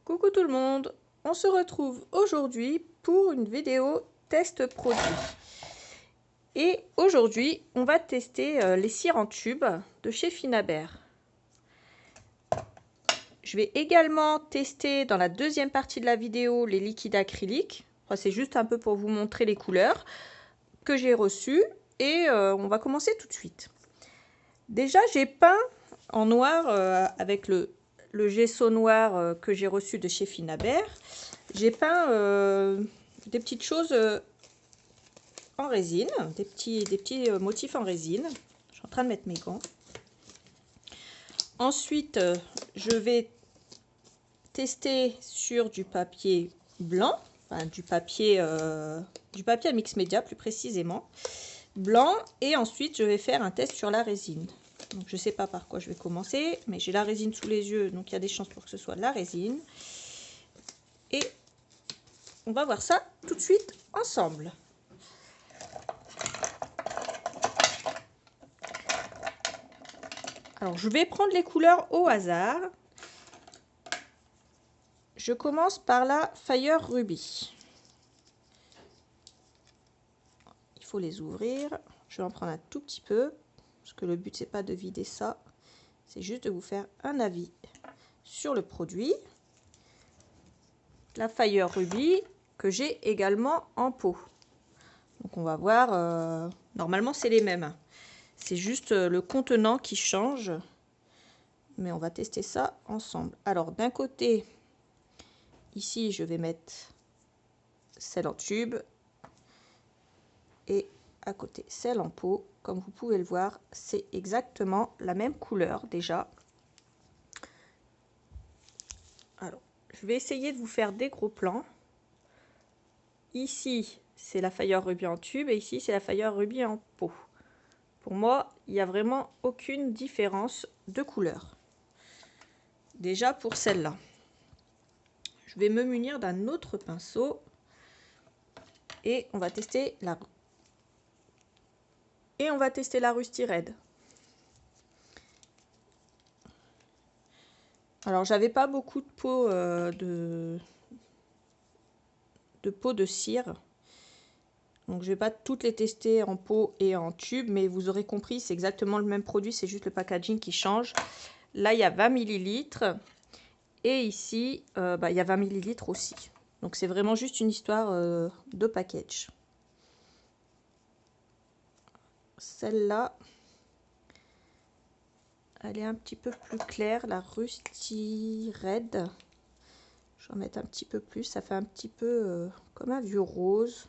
Coucou tout le monde, on se retrouve aujourd'hui pour une vidéo test produit. Et aujourd'hui, on va tester les cires en tube de chez Finabert. Je vais également tester dans la deuxième partie de la vidéo les liquides acryliques. Enfin, c'est juste un peu pour vous montrer les couleurs que j'ai reçues et on va commencer tout de suite. Déjà, j'ai peint en noir avec le gesso noir que j'ai reçu de chez Finabert. J'ai peint des petites choses en résine, des petits motifs en résine. Je suis en train de mettre mes gants. Ensuite, je vais tester sur du papier blanc, enfin du papier à mix média plus précisément, blanc. Et ensuite, je vais faire un test sur la résine. Donc, je ne sais pas par quoi je vais commencer, mais j'ai la résine sous les yeux, donc il y a des chances pour que ce soit la résine. Et on va voir ça tout de suite ensemble. Alors, je vais prendre les couleurs au hasard. Je commence par la Fire Ruby. Il faut les ouvrir. Je vais en prendre un tout petit peu, parce que le but, c'est pas de vider ça. C'est juste de vous faire un avis sur le produit. La Fire Ruby, que j'ai également en pot. Donc, on va voir. Normalement, c'est les mêmes. C'est juste le contenant qui change. Mais on va tester ça ensemble. Alors, d'un côté, ici, je vais mettre celle en tube. Et à côté, celle en pot. Comme vous pouvez le voir, c'est exactement la même couleur déjà. Alors, je vais essayer de vous faire des gros plans. Ici, c'est la Fire Ruby en tube. Et ici, c'est la Fire Ruby en pot. Pour moi, il n'y a vraiment aucune différence de couleur. Déjà pour celle-là. Je vais me munir d'un autre pinceau. Et on va tester la Rusty Red. Alors, j'avais pas beaucoup de peau de cire. Donc, je vais pas toutes les tester en pot et en tube, mais vous aurez compris, c'est exactement le même produit, c'est juste le packaging qui change. Là, il y a 20 ml. Et ici, il y a 20 ml aussi. Donc, c'est vraiment juste une histoire de package. Celle-là, elle est un petit peu plus claire, la Rusty Red. Je vais en mettre un petit peu plus, ça fait un petit peu comme un vieux rose.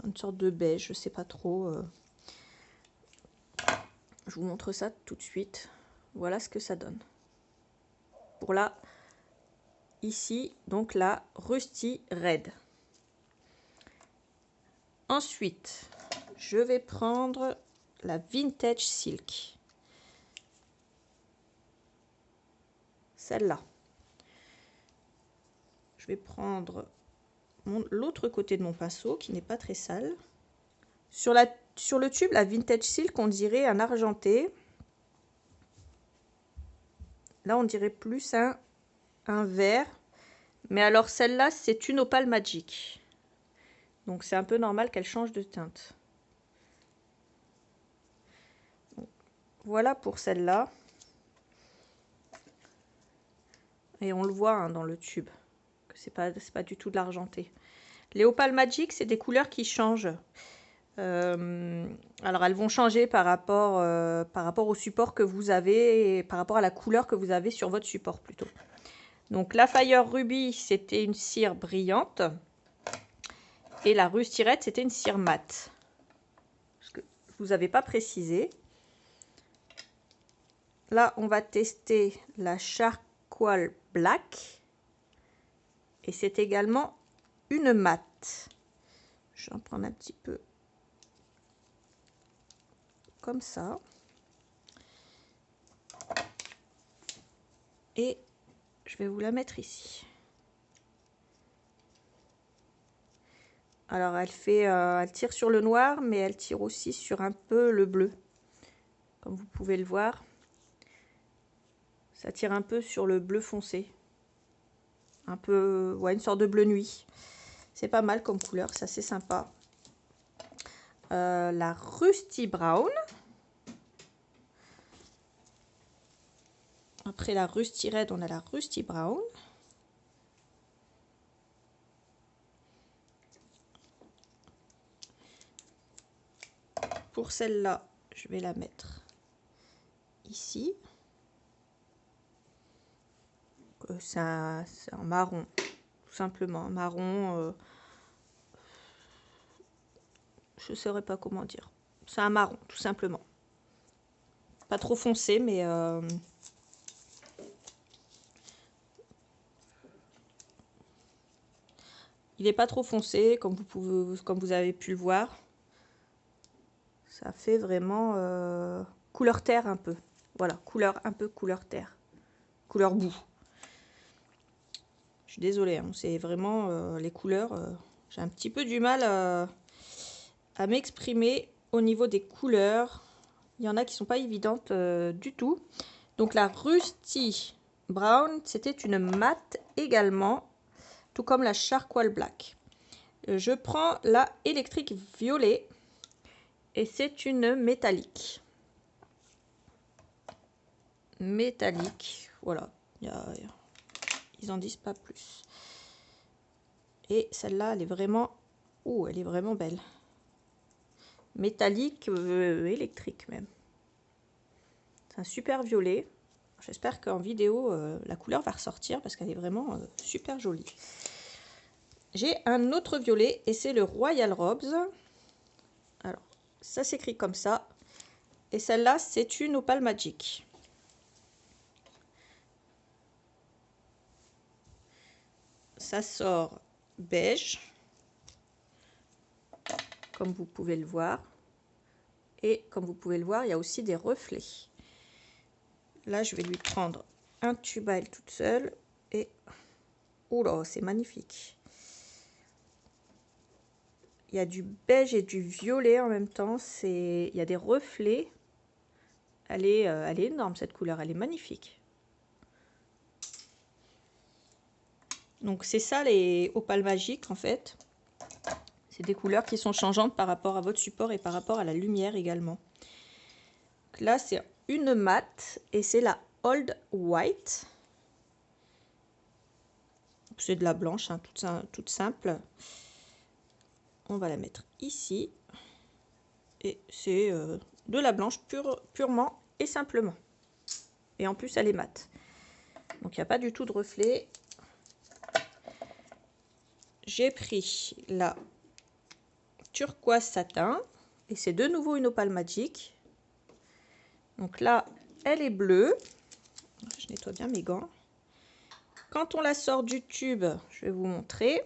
Une sorte de beige, je sais pas trop. Je vous montre ça tout de suite. Voilà ce que ça donne. Pour là, ici, donc la Rusty Red. Ensuite, je vais prendre la Vintage Silk. Celle-là. Je vais prendre l'autre côté de mon pinceau qui n'est pas très sale. Sur le tube, la Vintage Silk, on dirait un argenté. Là, on dirait plus un vert. Mais alors, celle-là, c'est une Opal Magic. Donc, c'est un peu normal qu'elle change de teinte. Voilà pour celle-là. Et on le voit dans le tube, que c'est pas du tout de l'argenté. Les Opal Magic, c'est des couleurs qui changent. Alors, elles vont changer par rapport au support que vous avez et par rapport à la couleur que vous avez sur votre support plutôt. Donc, la Fire Ruby, c'était une cire brillante. Et la Rusty Red, c'était une cire mate. Parce que je vous avais pas précisé. Là, on va tester la Charcoal Black. Et c'est également une mate. Je vais en prendre un petit peu comme ça. Et je vais vous la mettre ici. Alors, elle tire sur le noir, mais elle tire aussi sur un peu le bleu. Comme vous pouvez le voir. Ça tire un peu sur le bleu foncé. un peu, ouais, une sorte de bleu nuit. C'est pas mal comme couleur, c'est assez sympa. La Rusty Brown. Après la Rusty Red, on a la Rusty Brown. Pour celle-là, je vais la mettre ici. C'est un marron, tout simplement. Un marron, je ne saurais pas comment dire. C'est un marron, tout simplement. Pas trop foncé, mais... il n'est pas trop foncé, comme vous avez pu le voir. Ça fait vraiment couleur terre un peu. Voilà, couleur un peu couleur terre. Couleur boue. Je suis désolée, hein, c'est vraiment les couleurs. J'ai un petit peu du mal à m'exprimer au niveau des couleurs. Il y en a qui ne sont pas évidentes du tout. Donc la Rusty Brown, c'était une mate également, tout comme la Charcoal Black. Je prends la électrique violet et c'est une métallique. Métallique, voilà. Ils n'en disent pas plus. Et celle-là, elle est vraiment... oh, elle est vraiment belle. Métallique, électrique même. C'est un super violet. J'espère qu'en vidéo, la couleur va ressortir parce qu'elle est vraiment super jolie. J'ai un autre violet et c'est le Royal Robes. Alors, ça s'écrit comme ça. Et celle-là, c'est une Opal Magic. Ça sort beige, comme vous pouvez le voir. Et comme vous pouvez le voir, il y a aussi des reflets. Là, je vais lui prendre un tube à elle toute seule. Et... oh là, c'est magnifique. Il y a du beige et du violet en même temps. Il y a des reflets. Elle est énorme cette couleur, elle est magnifique. Donc c'est ça les opales magiques en fait. C'est des couleurs qui sont changeantes par rapport à votre support et par rapport à la lumière également. Donc là c'est une mat et c'est la Old White. C'est de la blanche, hein, toute simple. On va la mettre ici. Et c'est de la blanche purement et simplement. Et en plus, elle est mate. Donc, il n'y a pas du tout de reflet. J'ai pris la turquoise satin. Et c'est de nouveau une opale magique. Donc là, elle est bleue. Je nettoie bien mes gants. Quand on la sort du tube, je vais vous montrer.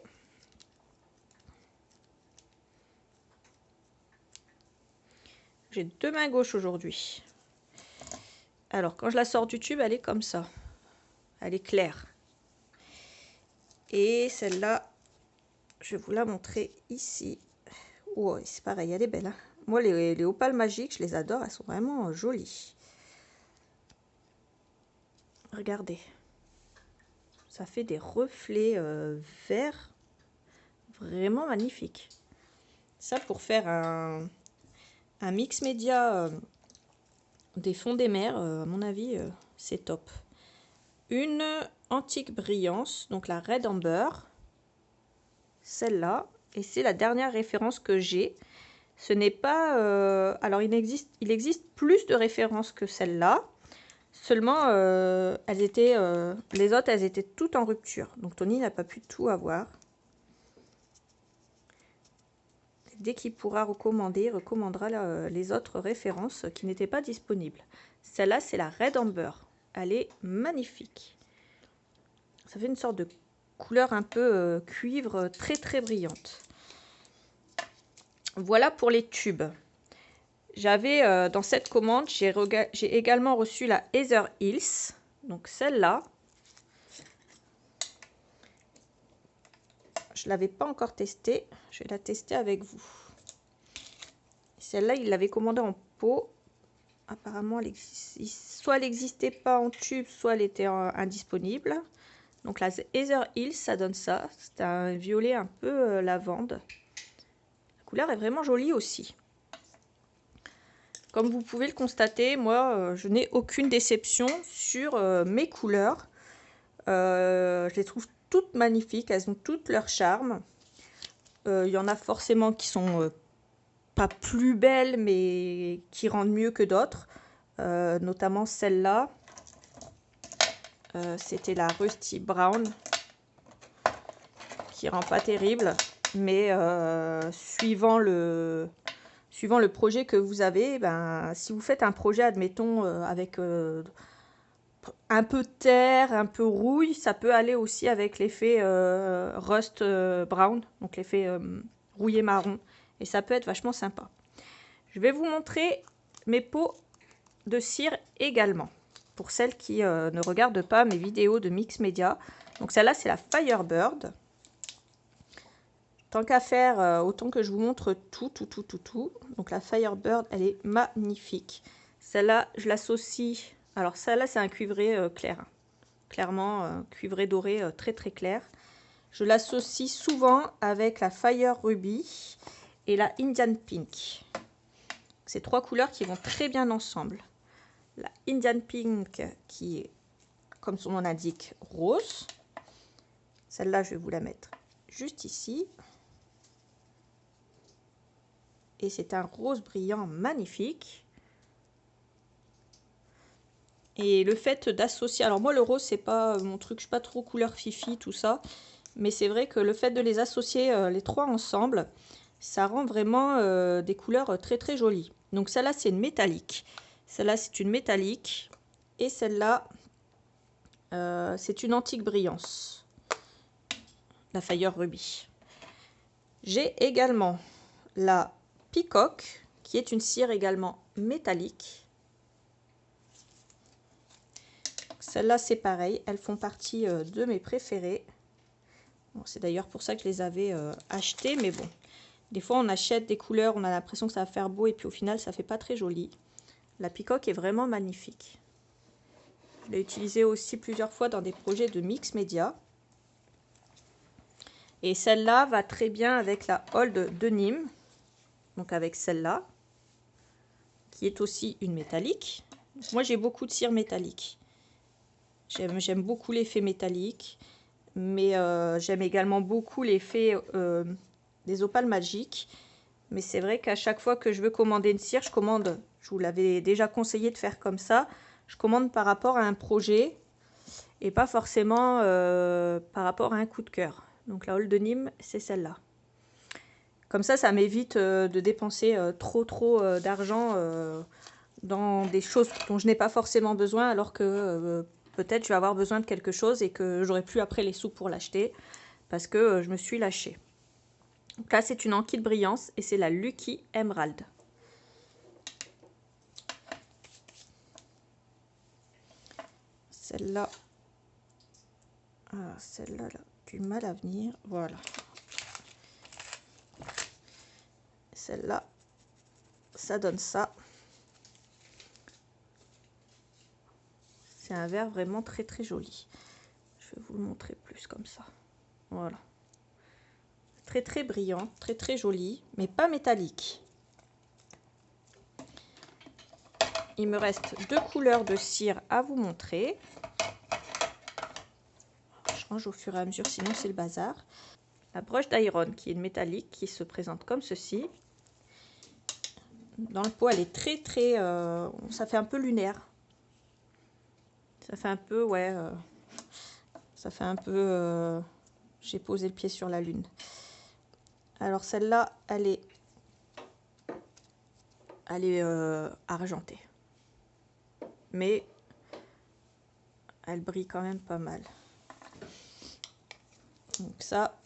J'ai deux mains gauches aujourd'hui. Alors, quand je la sors du tube, elle est comme ça. Elle est claire. Et celle-là, je vais vous la montrer ici. Oh, c'est pareil, elle est belle. Hein. Moi, les opales magiques, je les adore. Elles sont vraiment jolies. Regardez. Ça fait des reflets verts. Vraiment magnifiques. Ça, pour faire un mix média des fonds des mers, à mon avis, c'est top. Une antique brillance, donc la Red Amber. Celle-là. Et c'est la dernière référence que j'ai. Ce n'est pas... alors, il existe plus de références que celle-là. Seulement, les autres, elles étaient toutes en rupture. Donc, Tony n'a pas pu tout avoir. Dès qu'il pourra recommander, il recommandera les autres références qui n'étaient pas disponibles. Celle-là, c'est la Red Amber. Elle est magnifique. Ça fait une sorte de couleur un peu cuivre très très brillante. Voilà pour les tubes. J'avais dans cette commande, j'ai également reçu la Heather Hills. Donc celle-là. Je ne l'avais pas encore testée. Je vais la tester avec vous. Celle-là, il l'avait commandée en pot. Apparemment, soit elle n'existait pas en tube, soit elle était indisponible. Donc la Heather Hills, ça donne ça. C'est un violet un peu lavande. La couleur est vraiment jolie aussi. Comme vous pouvez le constater, moi, je n'ai aucune déception sur mes couleurs. Je les trouve toutes magnifiques, elles ont toutes leur charme. Il y en a forcément qui sont pas plus belles, mais qui rendent mieux que d'autres. Notamment celle-là. C'était la Rusty Brown, qui rend pas terrible, mais suivant le projet que vous avez, ben, si vous faites un projet, admettons, avec un peu de terre, un peu rouille, ça peut aller aussi avec l'effet Rust Brown, donc l'effet rouillé marron, et ça peut être vachement sympa. Je vais vous montrer mes pots de cire également, pour celles qui ne regardent pas mes vidéos de Mix Media. Donc celle-là, c'est la Firebird. Tant qu'à faire, autant que je vous montre tout. Donc la Firebird, elle est magnifique. Celle-là, je l'associe... Alors celle-là, c'est un cuivré clair. Clairement, cuivré doré très clair. Je l'associe souvent avec la Fire Ruby et la Indian Pink. Ces trois couleurs qui vont très bien ensemble. La Indian Pink qui est, comme son nom l'indique, rose. Celle-là, je vais vous la mettre juste ici. Et c'est un rose brillant magnifique. Et le fait d'associer... Alors moi, le rose, c'est pas mon truc. Je suis pas trop couleur fifi, tout ça. Mais c'est vrai que le fait de les associer les trois ensemble, ça rend vraiment des couleurs très jolies. Donc celle-là, c'est une métallique. Celle-là, c'est une métallique. Et celle-là, c'est une antique brillance. La Fire Ruby. J'ai également la Peacock, qui est une cire également métallique. Celle-là, c'est pareil. Elles font partie de mes préférées. Bon, c'est d'ailleurs pour ça que je les avais achetées. Mais bon, des fois, on achète des couleurs, on a l'impression que ça va faire beau. Et puis au final, ça fait pas très joli. La Peacock est vraiment magnifique. Je l'ai utilisée aussi plusieurs fois dans des projets de Mix Media. Et celle-là va très bien avec la Old de Nîmes. Donc avec celle-là, qui est aussi une métallique. Moi, j'ai beaucoup de cire métallique. J'aime beaucoup l'effet métallique, mais j'aime également beaucoup l'effet des opales magiques. Mais c'est vrai qu'à chaque fois que je veux commander une cire, je commande, je vous l'avais déjà conseillé de faire comme ça, je commande par rapport à un projet et pas forcément par rapport à un coup de cœur. Donc la Old de Nîmes, c'est celle-là. Comme ça m'évite de dépenser trop d'argent dans des choses dont je n'ai pas forcément besoin, alors que peut-être je vais avoir besoin de quelque chose et que j'aurai plus après les sous pour l'acheter, parce que je me suis lâchée. Donc là, c'est une enquille brillance et c'est la Lucky Emerald. Celle-là, celle-là, du mal à venir, voilà. Celle-là, ça donne ça. C'est un vert vraiment très joli. Je vais vous le montrer plus comme ça. Voilà. Très brillant, très joli, mais pas métallique. Il me reste deux couleurs de cire à vous montrer. Je range au fur et à mesure, sinon c'est le bazar. La broche d'iron qui est une métallique qui se présente comme ceci. Dans le pot, elle est très ça fait un peu lunaire. Ça fait un peu, ouais, ça fait un peu, j'ai posé le pied sur la lune. Alors celle-là, elle est argentée. Mais elle brille quand même pas mal. Donc ça,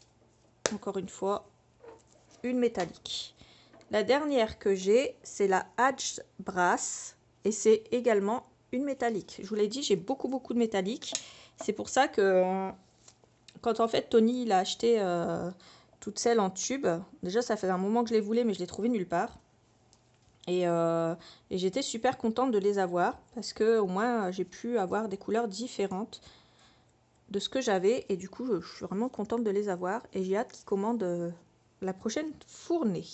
encore une fois, une métallique. La dernière que j'ai, c'est la Hatch Brass et c'est également une métallique. Je vous l'ai dit, j'ai beaucoup de métalliques. C'est pour ça que quand en fait Tony il a acheté toutes celles en tube, déjà ça fait un moment que je les voulais mais je les trouvais nulle part. Et j'étais super contente de les avoir parce que au moins j'ai pu avoir des couleurs différentes. de ce que j'avais. Et du coup, je suis vraiment contente de les avoir. Et j'ai hâte qu'ils commandent la prochaine fournée.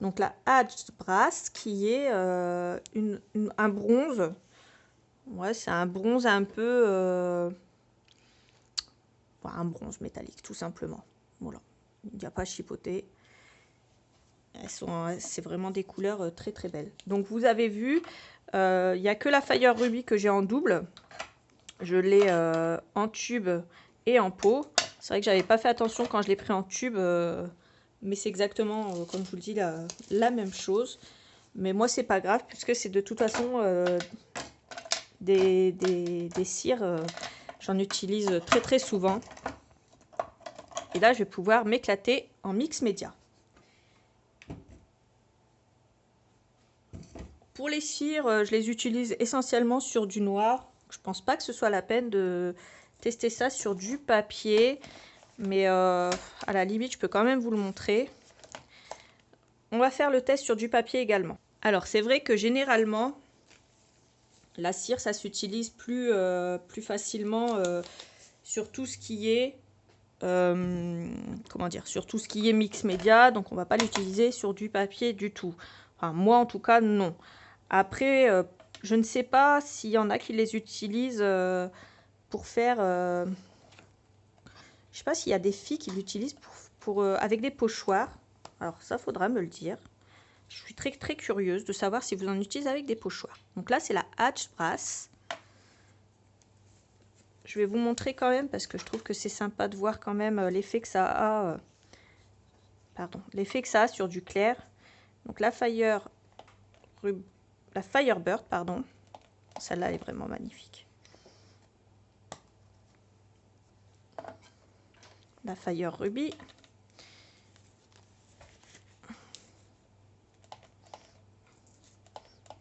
Donc la Hatch Brass qui est un bronze. Ouais, c'est un bronze un peu... un bronze métallique, tout simplement. Voilà, il n'y a pas à chipoter. C'est vraiment des couleurs très très belles. Donc vous avez vu, il n'y a que la Fire Ruby que j'ai en double. Je l'ai en tube et en pot. C'est vrai que j'avais pas fait attention quand je l'ai pris en tube, mais c'est exactement, comme je vous le dis, la même chose. Mais moi, c'est pas grave, puisque c'est de toute façon des cires. J'en utilise très très souvent. Et là, je vais pouvoir m'éclater en mix média. Pour les cires, je les utilise essentiellement sur du noir. Je pense pas que ce soit la peine de tester ça sur du papier. Mais à la limite, je peux quand même vous le montrer. On va faire le test sur du papier également. Alors, c'est vrai que généralement, la cire, ça s'utilise plus facilement sur tout ce qui est... comment dire, sur tout ce qui est mix média. Donc, on va pas l'utiliser sur du papier du tout. Enfin, moi, en tout cas, non. Après, je ne sais pas s'il y en a qui les utilisent pour faire... je sais pas s'il y a des filles qui l'utilisent avec des pochoirs. Alors ça, faudra me le dire. Je suis très très curieuse de savoir si vous en utilisez avec des pochoirs. Donc là, c'est la Hatch Brass. Je vais vous montrer quand même parce que je trouve que c'est sympa de voir quand même l'effet que ça a. L'effet que ça a sur du clair. Donc la Firebird, pardon. Celle-là est vraiment magnifique. La Fire Ruby.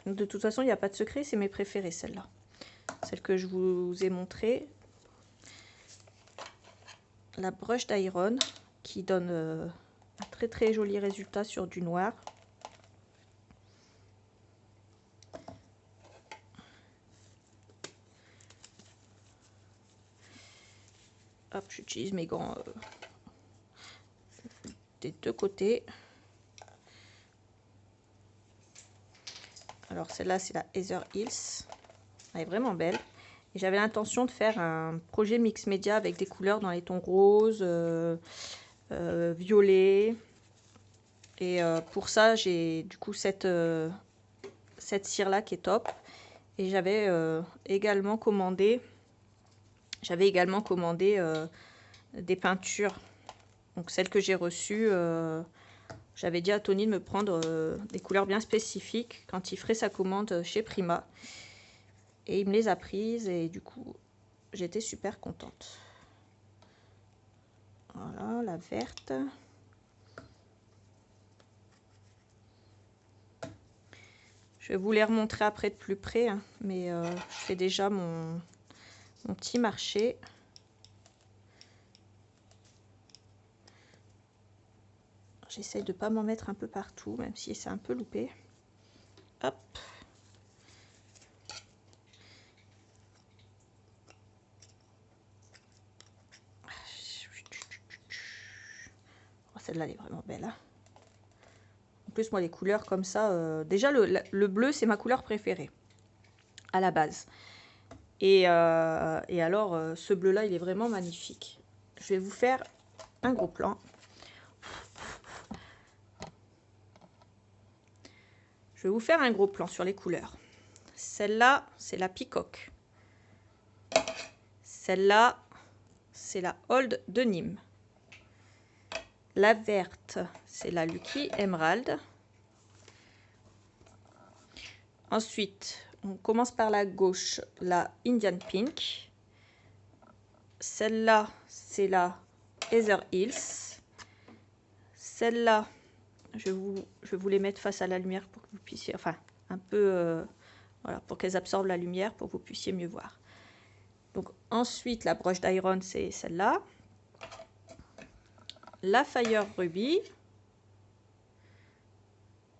De toute façon, il n'y a pas de secret, c'est mes préférées, celle-là. Celle que je vous ai montrée. La Brush d'Iron, qui donne un très très joli résultat sur du noir. Hop, j'utilise mes gants des deux côtés. Alors celle-là, c'est la Heather Hills. Elle est vraiment belle. Et j'avais l'intention de faire un projet mix média avec des couleurs dans les tons roses, violet. Et pour ça, j'ai du coup cette cire-là qui est top. Et j'avais également commandé... des peintures. Donc celles que j'ai reçues, j'avais dit à Tony de me prendre des couleurs bien spécifiques quand il ferait sa commande chez Prima. Et il me les a prises et du coup, j'étais super contente. Voilà, la verte. Je vais vous les remontrer après de plus près, hein, mais je fais déjà mon petit marché. J'essaye de ne pas m'en mettre un peu partout, même si c'est un peu loupé. Hop. Oh, celle-là, elle est vraiment belle. Hein. En plus, moi, les couleurs comme ça... déjà, le bleu, c'est ma couleur préférée, à la base. Et alors, ce bleu-là, il est vraiment magnifique. Je vais vous faire un gros plan. Je vais vous faire un gros plan sur les couleurs. Celle-là, c'est la Peacock. Celle-là, c'est la Old de Nîmes. La verte, c'est la Lucky Emerald. Ensuite, on commence par la gauche, la Indian Pink. Celle-là, c'est la Heather Hills. Celle-là, je vais vous les mettre face à la lumière pour que vous puissiez, enfin, un peu, voilà, pour qu'elles absorbent la lumière, pour que vous puissiez mieux voir. Donc ensuite, la Brush d'Iron, c'est celle-là. La Fire Ruby.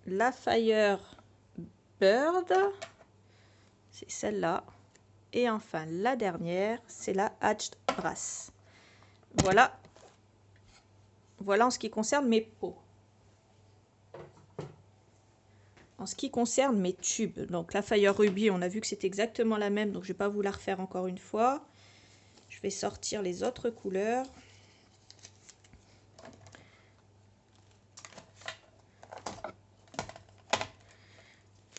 La Fire Bird, c'est celle-là. Et enfin, la dernière, c'est la Hatched Brass. Voilà. Voilà en ce qui concerne mes pots. En ce qui concerne mes tubes, donc la Fire Ruby, on a vu que c'est exactement la même, donc je ne vais pas vous la refaire encore une fois. Je vais sortir les autres couleurs.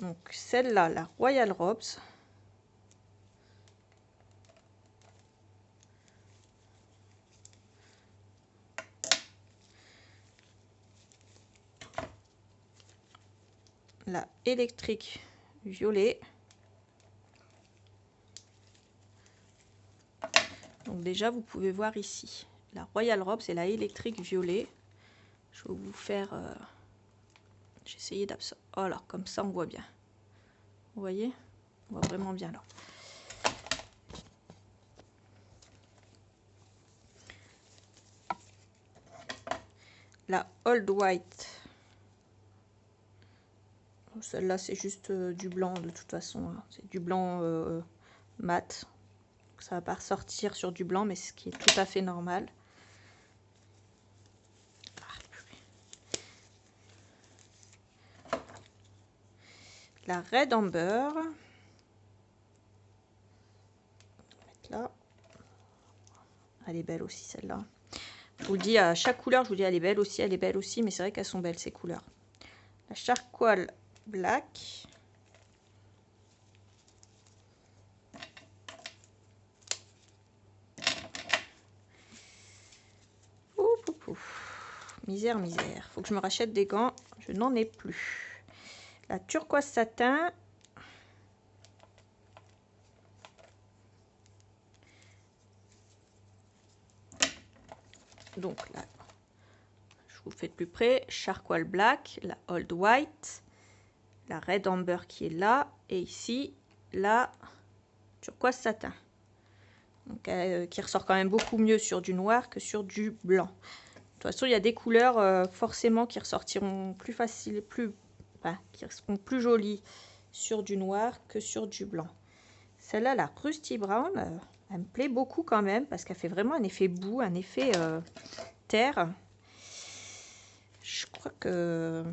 Donc celle-là, la Royal Robes. La électrique violet. Donc déjà vous pouvez voir ici la Royal Robes et la électrique violet. Je vais vous faire j'ai essayé d'absorber. Voilà, comme ça on voit bien. Vous voyez, on voit vraiment bien là. La Old White. Celle-là c'est juste du blanc de toute façon, hein. C'est du blanc mat. Ça va pas ressortir sur du blanc, mais ce qui est tout à fait normal. La Red Amber. On va mettre là. Elle est belle aussi celle-là. Je vous le dis à chaque couleur, je vous dis elle est belle aussi, mais c'est vrai qu'elles sont belles ces couleurs. La Charcoal Black. Ouf, ouf, ouf. Misère, misère. Faut que je me rachète des gants. Je n'en ai plus. La turquoise satin. Donc là, je vous fais de plus près. Charcoal Black, la Old White, la Red Amber qui est là, et ici la turquoise satin. Donc, qui ressort quand même beaucoup mieux sur du noir que sur du blanc. De toute façon, il y a des couleurs forcément qui ressortiront plus facile, qui seront plus jolies sur du noir que sur du blanc. Celle-là, la Rusty Brown, elle me plaît beaucoup quand même parce qu'elle fait vraiment un effet boue, un effet terre. Je crois que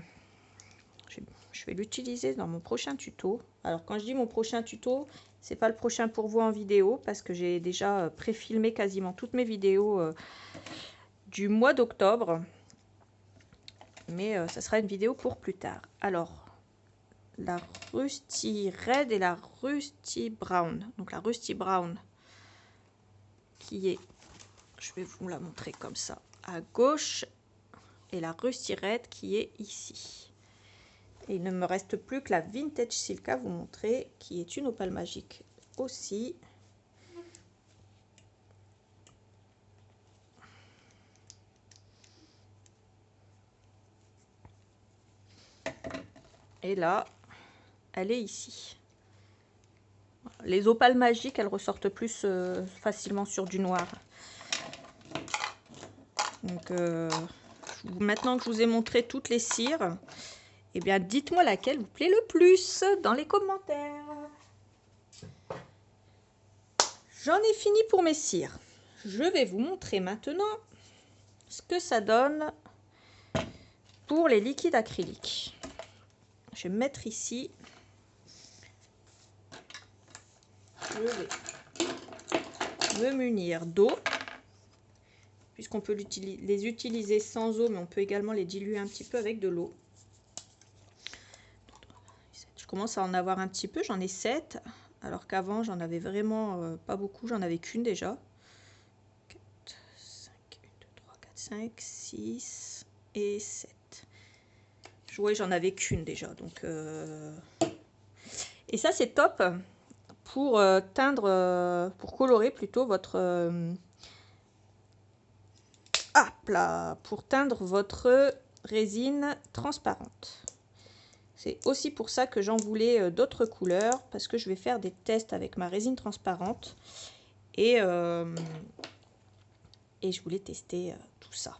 je vais l'utiliser dans mon prochain tuto. Alors quand je dis mon prochain tuto, c'est pas le prochain pour vous en vidéo parce que j'ai déjà pré-filmé quasiment toutes mes vidéos du mois d'octobre. Mais ça sera une vidéo pour plus tard. Alors, la Rusty Red et la Rusty Brown. Donc la Rusty Brown qui est, je vais vous la montrer comme ça, à gauche. Et la Rusty Red qui est ici. Et il ne me reste plus que la Vintage Silk à vous montrer, qui est une opale magique aussi. Et là, elle est ici. Les opales magiques, elles ressortent plus facilement sur du noir. Donc, maintenant que je vous ai montré toutes les cires, eh bien, dites-moi laquelle vous plaît le plus dans les commentaires. J'en ai fini pour mes cires. Je vais vous montrer maintenant ce que ça donne pour les liquides acryliques. Je vais me mettre ici. Je vais me munir d'eau, puisqu'on peut les utiliser sans eau, mais on peut également les diluer un petit peu avec de l'eau. Je commence à en avoir un petit peu, j'en ai 7, alors qu'avant j'en avais vraiment pas beaucoup, j'en avais qu'une déjà. 4, 5, 1, 2, 3, 4, 5, 6 et 7. Oui, j'en avais qu'une déjà, donc... Et ça c'est top pour teindre, pour colorer plutôt votre... pour teindre votre résine transparente. C'est aussi pour ça que j'en voulais d'autres couleurs, parce que je vais faire des tests avec ma résine transparente. Et je voulais tester tout ça.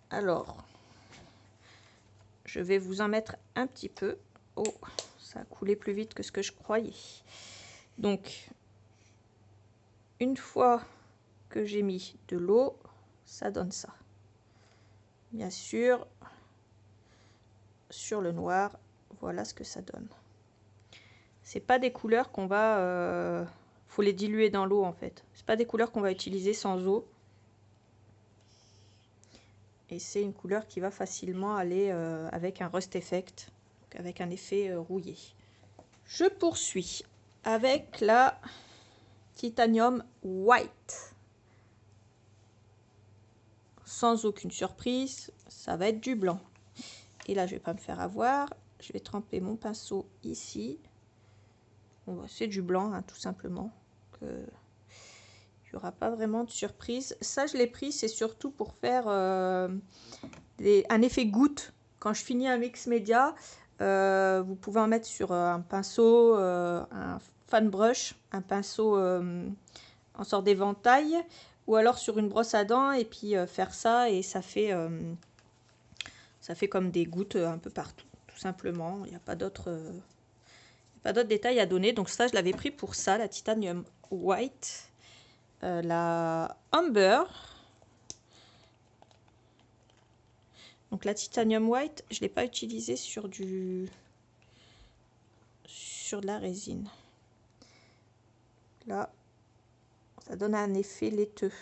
Alors, je vais vous en mettre un petit peu. Oh, ça a coulé plus vite que ce que je croyais. Donc, une fois que j'ai mis de l'eau, ça donne ça. Bien sûr, sur le noir, voilà ce que ça donne. C'est pas des couleurs qu'on va... faut les diluer dans l'eau en fait. C'est pas des couleurs qu'on va utiliser sans eau. Et c'est une couleur qui va facilement aller avec un rust effect, donc avec un effet rouillé. Je poursuis avec la Titanium White. Sans aucune surprise, ça va être du blanc. Et là, je vais pas me faire avoir. Je vais tremper mon pinceau ici. Bon, c'est du blanc, hein, tout simplement. Il n'y aura pas vraiment de surprise. Ça, je l'ai pris, c'est surtout pour faire un effet goutte. Quand je finis un mix média, vous pouvez en mettre sur un pinceau, un fan brush, un pinceau en sorte d'éventail, ou alors sur une brosse à dents, et puis faire ça, et ça fait comme des gouttes un peu partout, tout simplement. Il n'y a pas d'autres détails à donner. Donc ça, je l'avais pris pour ça, la Titanium White. La Amber. Donc la Titanium White, je ne l'ai pas utilisée sur de la résine. Là, ça donne un effet laiteux.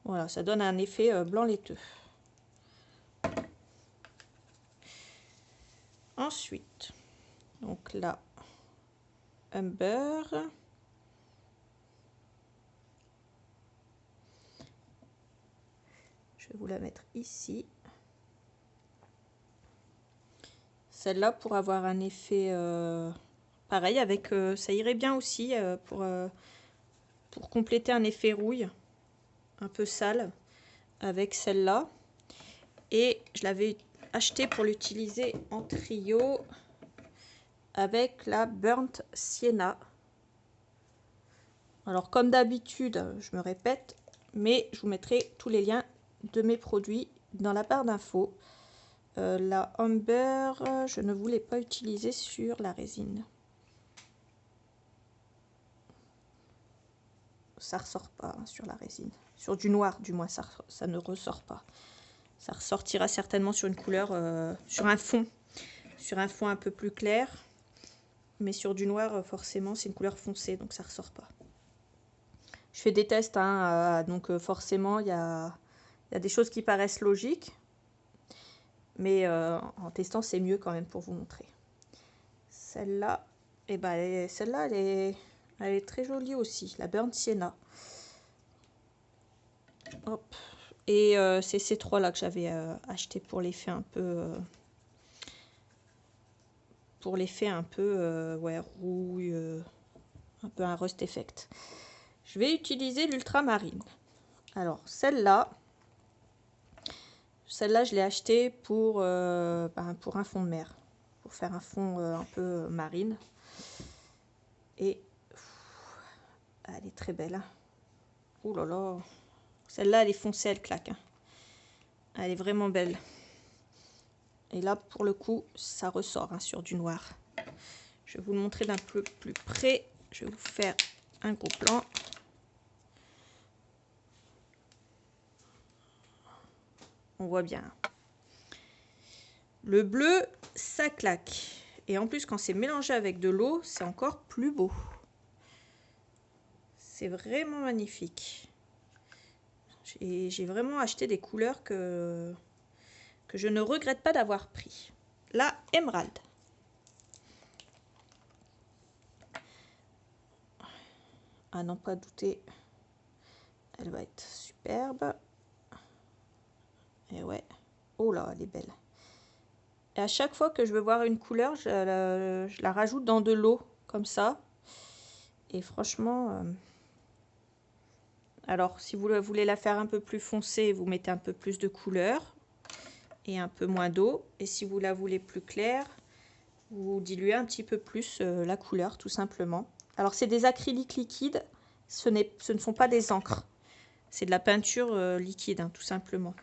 Voilà, ça donne un effet blanc laiteux. Ensuite, donc là, Amber. Je vais vous la mettre ici. Celle-là, pour avoir un effet pareil, avec ça irait bien aussi pour compléter un effet rouille, un peu sale, avec celle-là. Et je l'avais acheté pour l'utiliser en trio avec la Burnt Sienna. Alors comme d'habitude, je me répète, mais je vous mettrai tous les liens de mes produits dans la barre d'infos. La Amber, je ne voulais pas utiliser sur la résine. Ça ressort pas hein, sur la résine. Sur du noir, du moins, ça ne ressort pas. Ça ressortira certainement sur une couleur, sur un fond un peu plus clair. Mais sur du noir, forcément, c'est une couleur foncée, donc ça ressort pas. Je fais des tests, hein, donc forcément, il y a des choses qui paraissent logiques. Mais en testant, c'est mieux quand même pour vous montrer. Celle-là, et ben, celle-là, elle est très jolie aussi, la Burnt Sienna. Hop. Et c'est ces trois-là que j'avais acheté pour l'effet un peu... ouais, rouille, un peu un rust effect. Je vais utiliser l'ultramarine. Alors, celle-là, je l'ai achetée pour un fond de mer. Pour faire un fond un peu marine. Et elle est très belle. Hein. Ouh là là. Celle-là, elle est foncée, elle claque. Hein. Elle est vraiment belle. Et là, pour le coup, ça ressort hein, sur du noir. Je vais vous le montrer d'un peu plus près. Je vais vous faire un gros plan. On voit bien. Le bleu, ça claque. Et en plus, quand c'est mélangé avec de l'eau, c'est encore plus beau. C'est vraiment magnifique. J'ai vraiment acheté des couleurs que je ne regrette pas d'avoir pris. La émeraude. À n'en pas douter, elle va être superbe. Et ouais, oh là, elle est belle. Et à chaque fois que je veux voir une couleur, je la rajoute dans de l'eau, comme ça. Et franchement, alors si vous voulez la faire un peu plus foncée, vous mettez un peu plus de couleur et un peu moins d'eau. Et si vous la voulez plus claire, vous diluez un petit peu plus la couleur, tout simplement. Alors c'est des acryliques liquides, ce ne sont pas des encres. C'est de la peinture liquide, hein, tout simplement.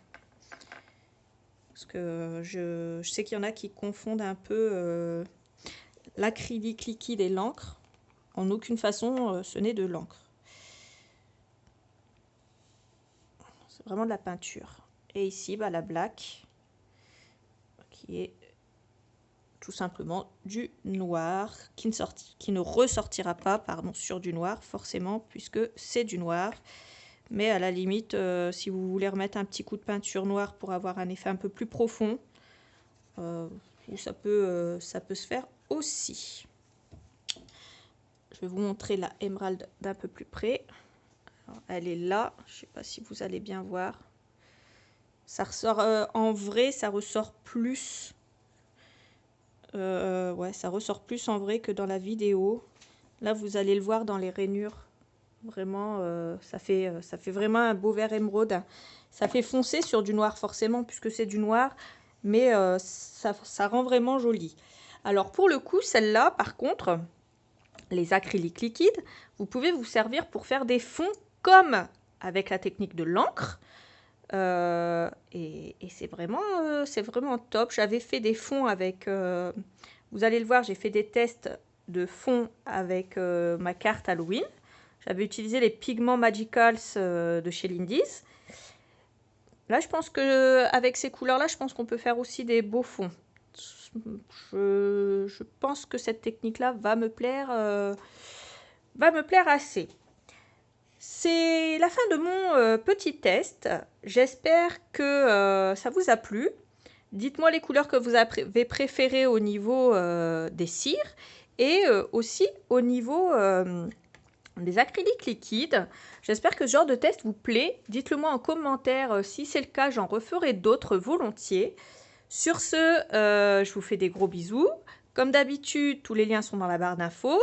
Parce que je sais qu'il y en a qui confondent un peu l'acrylique liquide et l'encre. En aucune façon, ce n'est de l'encre. C'est vraiment de la peinture. Et ici, bah, la black, qui est tout simplement du noir, qui ne ressortira pas, pardon, sur du noir, forcément, puisque c'est du noir. Mais à la limite, si vous voulez remettre un petit coup de peinture noire pour avoir un effet un peu plus profond, ça peut se faire aussi. Je vais vous montrer la émeraude d'un peu plus près. Alors, elle est là, je ne sais pas si vous allez bien voir. Ça ressort en vrai, ça ressort plus. Ouais, ça ressort plus en vrai que dans la vidéo. Là, vous allez le voir dans les rainures. Vraiment, ça fait vraiment un beau vert émeraude. Ça fait foncer sur du noir forcément, puisque c'est du noir. Mais ça rend vraiment joli. Alors, pour le coup, celle-là, par contre, les acryliques liquides, vous pouvez vous servir pour faire des fonds comme avec la technique de l'encre. Et c'est vraiment top. J'avais fait des fonds avec, vous allez le voir, j'ai fait des tests de fonds avec ma carte Halloween. J'avais utilisé les pigments Magicals de chez Lindy's. Là, je pense que avec ces couleurs-là, je pense qu'on peut faire aussi des beaux fonds. Je pense que cette technique-là va me plaire assez. C'est la fin de mon petit test. J'espère que ça vous a plu. Dites-moi les couleurs que vous avez préférées au niveau des cires et aussi au niveau des acryliques liquides. J'espère que ce genre de test vous plaît. Dites-le moi en commentaire. Si c'est le cas, j'en referai d'autres volontiers. Sur ce, je vous fais des gros bisous. Comme d'habitude, tous les liens sont dans la barre d'infos.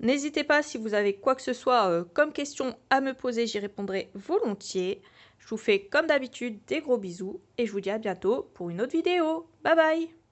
N'hésitez pas si vous avez quoi que ce soit comme question à me poser, j'y répondrai volontiers. Je vous fais comme d'habitude des gros bisous et je vous dis à bientôt pour une autre vidéo. Bye bye!